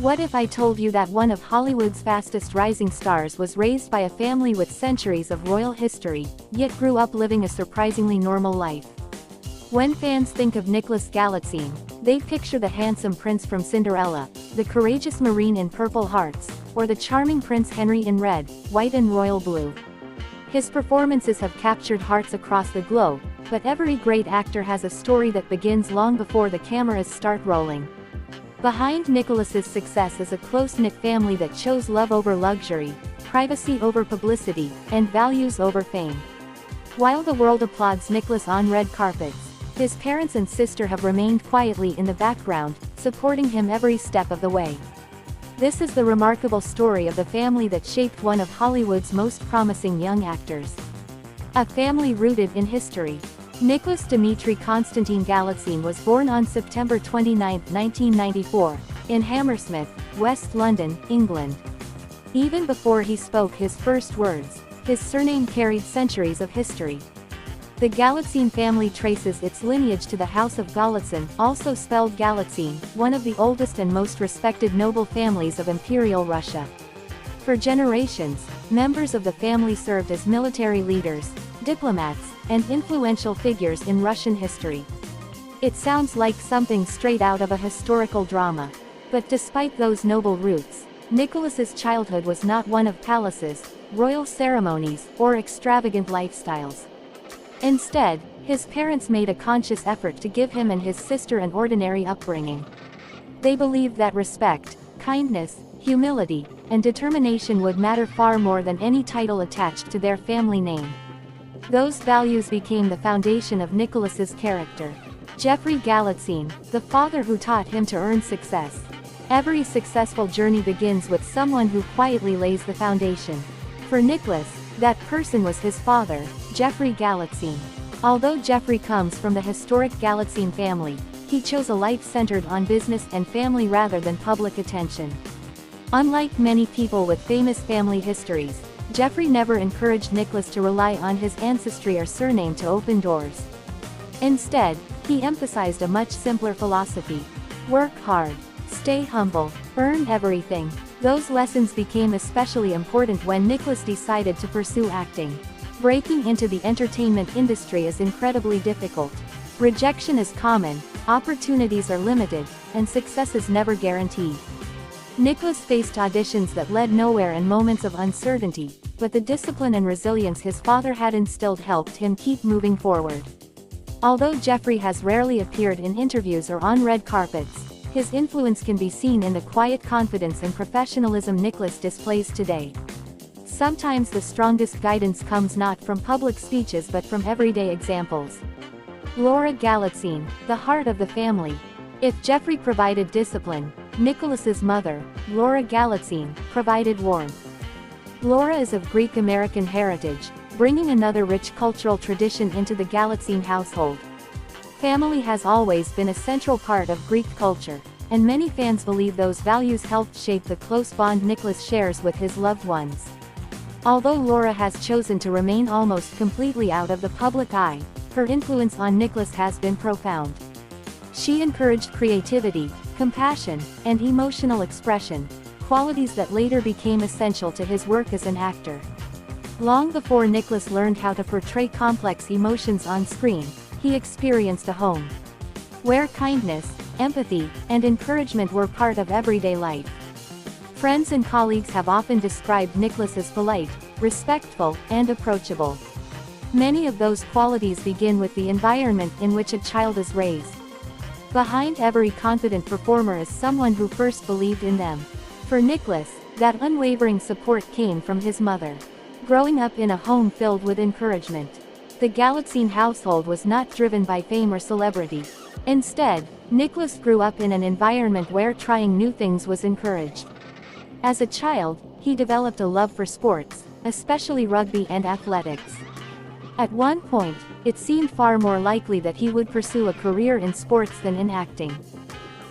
What if I told you that one of Hollywood's fastest rising stars was raised by a family with centuries of royal history, yet grew up living a surprisingly normal life? When fans think of Nicholas Galitzine, they picture the handsome prince from Cinderella, the courageous marine in Purple Hearts, or the charming Prince Henry in red, white and royal blue. His performances have captured hearts across the globe, but every great actor has a story that begins long before the cameras start rolling. Behind Nicholas's success is a close-knit family that chose love over luxury, privacy over publicity, and values over fame. While the world applauds Nicholas on red carpets, his parents and sister have remained quietly in the background, supporting him every step of the way. This is the remarkable story of the family that shaped one of Hollywood's most promising young actors. A family rooted in history. Nicholas Dmitry Konstantin Galitzine was born on September 29, 1994, in Hammersmith, West London, England. Even before he spoke his first words, his surname carried centuries of history. The Galitzine family traces its lineage to the House of Golitsyn, also spelled Galitzine, one of the oldest and most respected noble families of Imperial Russia. For generations, members of the family served as military leaders, diplomats, and influential figures in Russian history. It sounds like something straight out of a historical drama. But despite those noble roots, Nicholas's childhood was not one of palaces, royal ceremonies, or extravagant lifestyles. Instead, his parents made a conscious effort to give him and his sister an ordinary upbringing. They believed that respect, kindness, humility, and determination would matter far more than any title attached to their family name. Those values became the foundation of Nicholas's character. Geoffrey Galitzine, the father who taught him to earn success. Every successful journey begins with someone who quietly lays the foundation. For Nicholas, that person was his father, Geoffrey Galitzine. Although Geoffrey comes from the historic Galitzine family, he chose a life centered on business and family rather than public attention. Unlike many people with famous family histories, Geoffrey never encouraged Nicholas to rely on his ancestry or surname to open doors. Instead, he emphasized a much simpler philosophy: work hard, stay humble, earn everything. Those lessons became especially important when Nicholas decided to pursue acting. Breaking into the entertainment industry is incredibly difficult. Rejection is common, opportunities are limited, and success is never guaranteed. Nicholas faced auditions that led nowhere and moments of uncertainty, but the discipline and resilience his father had instilled helped him keep moving forward. Although Geoffrey has rarely appeared in interviews or on red carpets, his influence can be seen in the quiet confidence and professionalism Nicholas displays today. Sometimes the strongest guidance comes not from public speeches but from everyday examples. Lora Galitzine, the heart of the family. If Geoffrey provided discipline, Nicholas's mother, Lora Galitzine, provided warmth. Lora is of Greek-American heritage, bringing another rich cultural tradition into the Galitzine household. Family has always been a central part of Greek culture, and many fans believe those values helped shape the close bond Nicholas shares with his loved ones. Although Lora has chosen to remain almost completely out of the public eye, her influence on Nicholas has been profound. She encouraged creativity, compassion, and emotional expression, qualities that later became essential to his work as an actor. Long before Nicholas learned how to portray complex emotions on screen, he experienced a home where kindness, empathy, and encouragement were part of everyday life. Friends and colleagues have often described Nicholas as polite, respectful, and approachable. Many of those qualities begin with the environment in which a child is raised. Behind every confident performer is someone who first believed in them. For Nicholas, that unwavering support came from his mother. Growing up in a home filled with encouragement, the Galitzine household was not driven by fame or celebrity. Instead, Nicholas grew up in an environment where trying new things was encouraged. As a child, he developed a love for sports, especially rugby and athletics. At one point, it seemed far more likely that he would pursue a career in sports than in acting.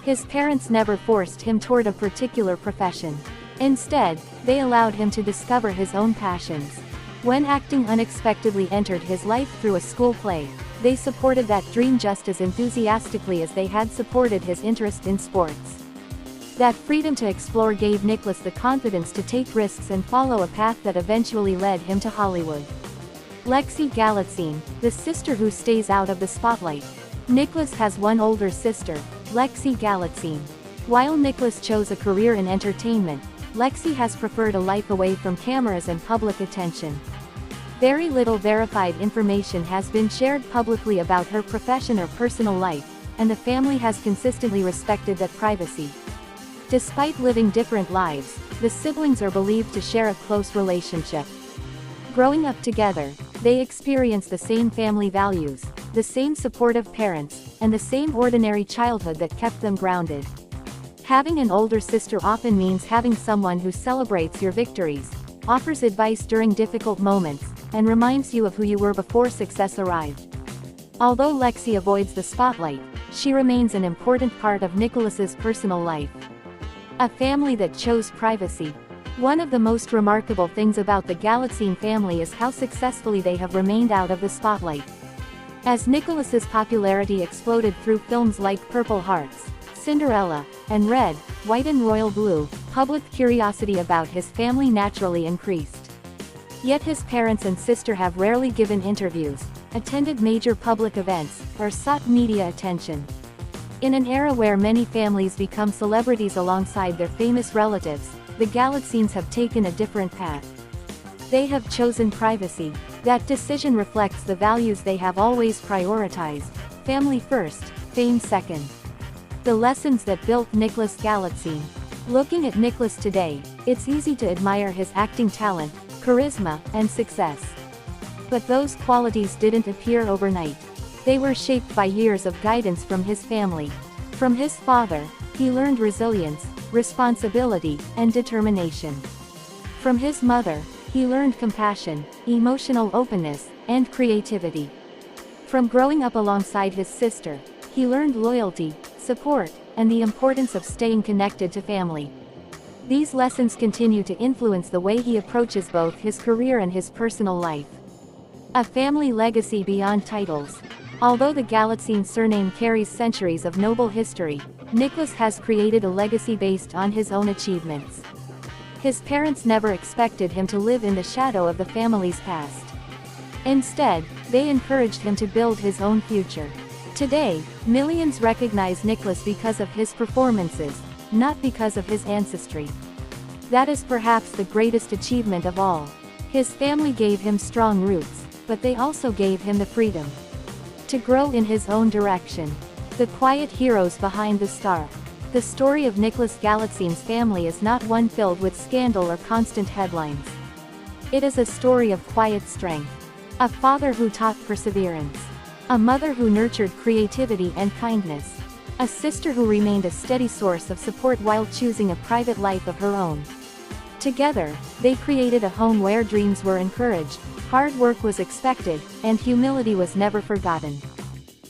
His parents never forced him toward a particular profession. Instead, they allowed him to discover his own passions. When acting unexpectedly entered his life through a school play, they supported that dream just as enthusiastically as they had supported his interest in sports. That freedom to explore gave Nicholas the confidence to take risks and follow a path that eventually led him to Hollywood. Lexi Galitzine, the sister who stays out of the spotlight. Nicholas has one older sister, Lexi Galitzine. While Nicholas chose a career in entertainment, Lexi has preferred a life away from cameras and public attention. Very little verified information has been shared publicly about her profession or personal life, and the family has consistently respected that privacy. Despite living different lives, the siblings are believed to share a close relationship. Growing up together, they experience the same family values, the same supportive parents, and the same ordinary childhood that kept them grounded. Having an older sister often means having someone who celebrates your victories, offers advice during difficult moments, and reminds you of who you were before success arrived. Although Lexi avoids the spotlight, she remains an important part of Nicholas's personal life. A family that chose privacy. One of the most remarkable things about the Galitzine family is how successfully they have remained out of the spotlight. As Nicholas's popularity exploded through films like Purple Hearts, Cinderella, and Red, White and Royal Blue, public curiosity about his family naturally increased. Yet his parents and sister have rarely given interviews, attended major public events, or sought media attention. In an era where many families become celebrities alongside their famous relatives, the Galitzines have taken a different path. They have chosen privacy. That decision reflects the values they have always prioritized: family first, fame second. The lessons that built Nicholas Galitzine. Looking at Nicholas today, it's easy to admire his acting talent, charisma, and success. But those qualities didn't appear overnight. They were shaped by years of guidance from his family. From his father, he learned resilience, responsibility, and determination. From his mother, he learned compassion, emotional openness, and creativity. From growing up alongside his sister, he learned loyalty, support, and the importance of staying connected to family. These lessons continue to influence the way he approaches both his career and his personal life. A family legacy beyond titles. Although the Galitzine surname carries centuries of noble history, Nicholas has created a legacy based on his own achievements. His parents never expected him to live in the shadow of the family's past. Instead, they encouraged him to build his own future. Today, millions recognize Nicholas because of his performances, not because of his ancestry. That is perhaps the greatest achievement of all. His family gave him strong roots, but they also gave him the freedom to grow in his own direction. The quiet heroes behind the star. The story of Nicholas Galitzine's family is not one filled with scandal or constant headlines. It is a story of quiet strength. A father who taught perseverance. A mother who nurtured creativity and kindness. A sister who remained a steady source of support while choosing a private life of her own. Together, they created a home where dreams were encouraged, hard work was expected, and humility was never forgotten.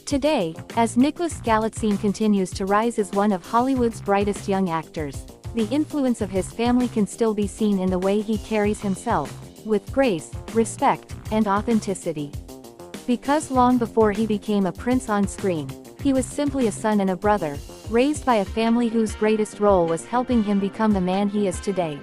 Today, as Nicholas Galitzine continues to rise as one of Hollywood's brightest young actors, the influence of his family can still be seen in the way he carries himself, with grace, respect, and authenticity. Because long before he became a prince on screen, he was simply a son and a brother, raised by a family whose greatest role was helping him become the man he is today.